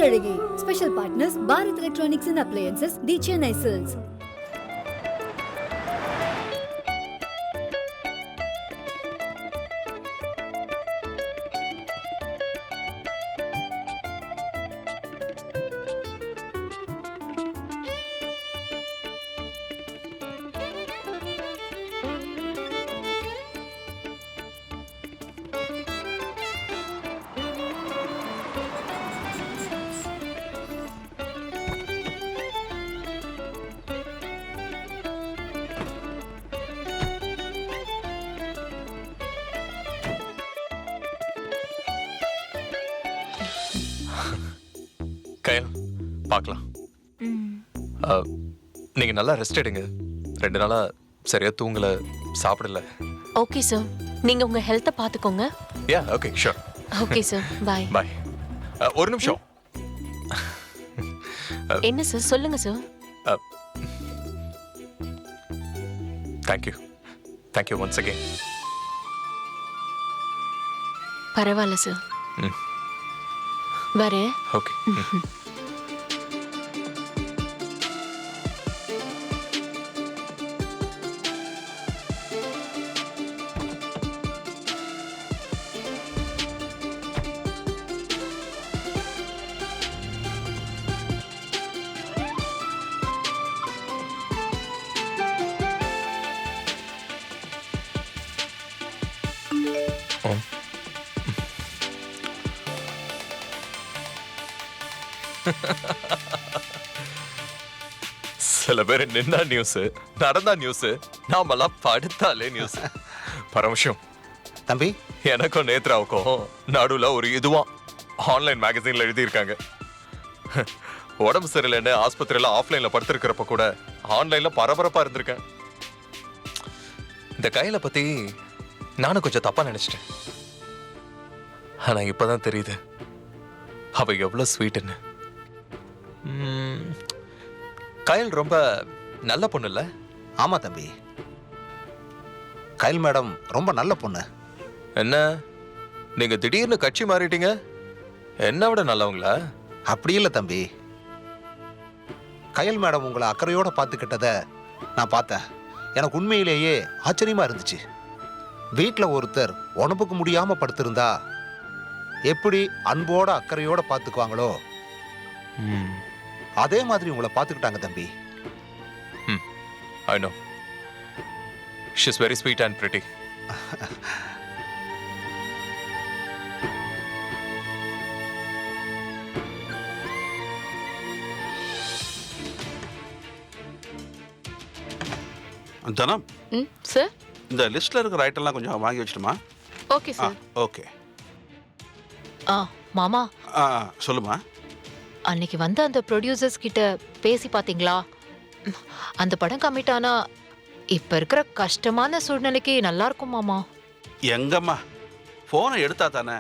Perazhagi. Special partners Bharat Electronics and Appliances, the Chennai Silks. கயல் பார்க்கலாம். நீங்க நல்லா rest எடுங்க. 2 நாளா சரியா தூங்கல, சாப்பிடல. ஓகே சார், நீங்க உங்க ஹெல்த்தை பாத்துக்கோங்க. Yeah okay sure. Okay sir, bye. Bye. ஒரு நிமிஷம். என்ன சார், சொல்லுங்க சார். Thank you once again. பரவாயில்ல சார். வரேன். ஓகே. சில பேர் நின்னா நியூஸ், நடந்தா நியூஸ், நாமெல்லாம் படுத்தாலே நியூஸ். பரமஷம் தம்பி, எனக்கும் நேத்ராவுக்கும் நடுவில் ஒரு இதுவா ஆன்லைன் மேகசின்ல எழுதியிருக்காங்க. உடம்பு சரியில்லைன்னு ஆஸ்பத்திரியில ஆஃப்லைன்ல படுத்திருக்கிறப்ப கூட ஆன்லைன்ல பரபரப்பா இருந்திருக்கேன். இந்த கையில பத்தி நானும் கொஞ்சம் தப்பா நினைச்சிட்டேன். ஆனா இப்பதான் தெரியுது அவ எவ்வளவு ஸ்வீட்னு. கயல் ரொம்ப நல்ல பொண்ணு இல்ல? ஆமா தம்பி, கயல் மேடம் ரொம்ப நல்ல பொண்ணு. என்ன நீங்க திடீர்னு கட்சி மாறிட்டீங்க? என்ன விட நல்லவங்களா? அப்படி இல்லை தம்பி, கயல் மேடம் உங்களை அக்கறையோட பார்த்துக்கிட்டத நான் பார்த்தேன். எனக்கு உண்மையிலேயே ஆச்சரியமா இருந்துச்சு. வீட்டில் ஒருத்தர் உடம்புக்கு முடியாம படுத்திருந்தா எப்படி அன்போட அக்கறையோட பார்த்துக்குவாங்களோ அதே மாதிரி உங்களை பார்த்துக்கிட்டாங்க தம்பி. I know. She's very sweet and pretty. தனம், சார். இந்த லிஸ்ட்ல இருக்கிற ஐட்டம்லாம் கொஞ்சம் வாங்கி வச்சிடுமா? Okay sir. ஓகே. மாமா, சொல்லுமா. அன்னைக்கு வந்த அந்த ப்ரொடியூசர்ஸ் கிட்ட பேசி பாத்தீங்களா? அந்த படம் கமிட் ஆனா இப்ப இருக்கிற கஷ்டமான சூழ்நிலைக்கு நல்லா இருக்கும் மாமா. எங்கம்மா போனை எடுத்தா தானே?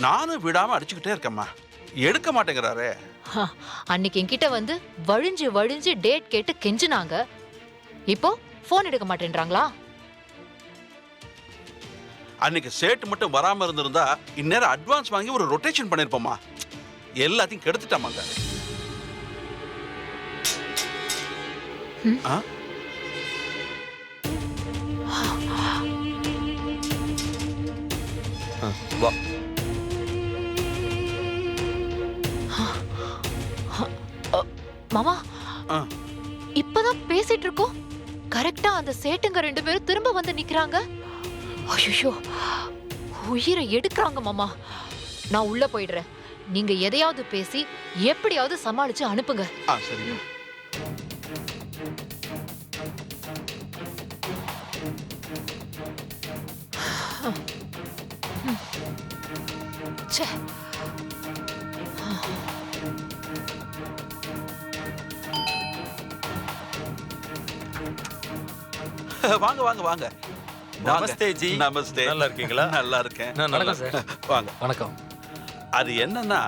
நானும் விடாம அடிச்சுக்கிட்டே இருக்கேம்மா, எடுக்க மாட்டேங்கிறாரே. அன்னைக்கு என்கிட்ட வந்து வழிஞ்சு வழிஞ்சு டேட் கேட்டு கெஞ்சினாங்க. இப்போ போன் எடுக்க மாட்டேன்றாங்களா? அன்னைக்கு சேட்டு மட்டும் வராம இருந்திருந்தா இந்நேரம் அட்வான்ஸ் வாங்கி ஒரு ரொட்டேஷன் பண்ணிருப்போமா. எல்லாத்தையும் கெடுத்துட்டாமாங்க. வா. மாமா, இப்பதான் பேசிட்டு இருக்கோம், கரெக்டா அந்த சேட்டுங்க 2 பேரும் திரும்ப வந்து நிக்கிறாங்க. ஐயோ, உயிரை எடுக்கிறாங்க மாமா. நான் உள்ள போயிடுறேன். நீங்க எதையாவது பேசி எப்படியாவது சமாளிச்சு அனுப்புங்க. சரி. வாங்க வாங்க வாங்க. நமஸ்தே ஜி. நமஸ்தே. நல்லா இருக்கீங்களா? நல்லா இருக்கேன். வணக்கம் சார். வாங்க. வணக்கம். அது என்னன்னா,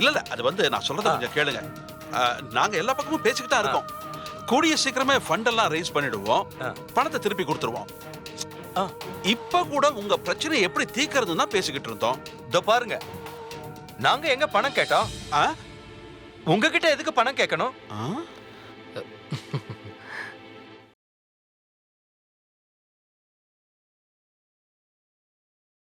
இல்ல அது வந்து நான் சொல்றத கொஞ்சம் கேளுங்க. நாங்க எல்லா பக்கமும் பேசிக்கிட்டு தான் இருக்கோம். கூடிய சீக்கிரமே ஃபண்ட் எல்லாம் ரைஸ் பண்ணிடுவோம், பணத்தை திருப்பி கொடுத்துருவோம். இப்ப கூட உங்க பிரச்சனை எப்படி தீர்க்கறதுன்னு தான் பேசிக்கிட்டு இருந்தோம். இதோ பாருங்க, நாங்க எங்க பணம் கேட்டோம்? ஆ? உங்ககிட்ட எதுக்கு பணம் கேட்கணும்? ஆ?